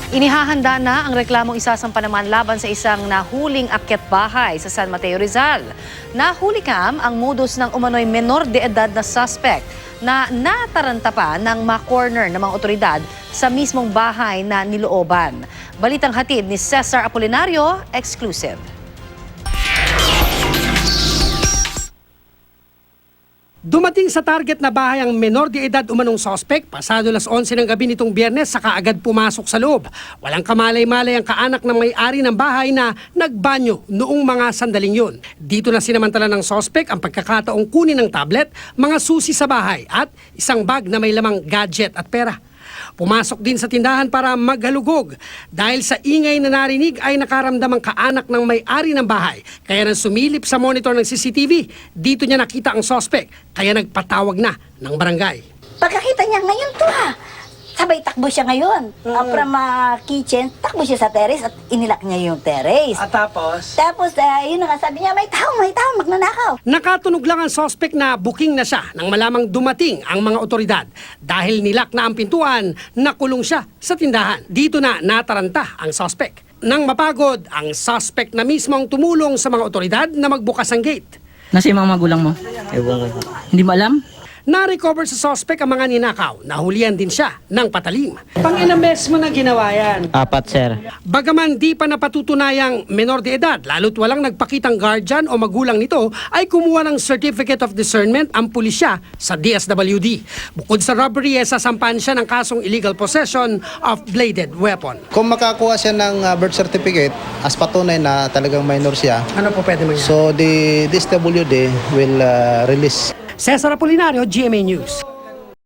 Inihahanda na ang reklamong isasampa naman laban sa isang nahuling akyat bahay sa San Mateo, Rizal. Nahuli kam ang modus ng umano'y menor de edad na suspect na nataranta pa ng ma-corner ng mga otoridad sa mismong bahay na nilooban. Balitang hatid ni Cesar Apolinario, exclusive. Dumating sa target na bahay ang menor de edad umanong suspect pasado las 11 ng gabi nitong Biyernes saka agad pumasok sa loob. Walang kamalay-malay ang kaanak ng may-ari ng bahay na nagbanyo noong mga sandaling yun. Dito na sinamantala ng suspect ang pagkakataong kunin ng tablet, mga susi sa bahay at isang bag na may lamang gadget at pera. Pumasok din sa tindahan para maghalugog. Dahil sa ingay na narinig ay nakaramdam ang kaanak ng may-ari ng bahay. Kaya nang sumilip sa monitor ng CCTV, dito niya nakita ang suspect. Kaya nagpatawag na ng barangay. Pagkakita niya ngayon to sabay takbo siya ngayon. From kitchen, takbo siya sa terrace at inilak niya yung terrace. At tapos? Tapos, yun na nga, sabi niya, may tao, magnanakaw. Nakatunog lang ang suspect na booking na siya nang malamang dumating ang mga otoridad. Dahil nilak na ang pintuan, nakulong siya sa tindahan. Dito na nataranta ang suspect. Nang mapagod, ang suspect na mismo ang tumulong sa mga otoridad na magbukas ang gate. Nasa yung mga magulang mo? Ewan ko. Hindi mo alam? Na-recover sa suspect ang mga ninakaw. Nahulihan din siya ng patalim. Pang-ilang beses mo na ginawa yan? 4, sir. Bagaman di pa napatutunayang menor de edad, lalo't walang nagpakitang guardian o magulang nito, ay kumuha ng Certificate of Discernment ang pulisya sa DSWD. Bukod sa robbery, sasampan siya ng kasong illegal possession of bladed weapon. Kung makakuha siya ng birth certificate as patunay na talagang minor siya, Ano po pwede mangyari? so the DSWD will release. Cesar Apolinario, GMA News.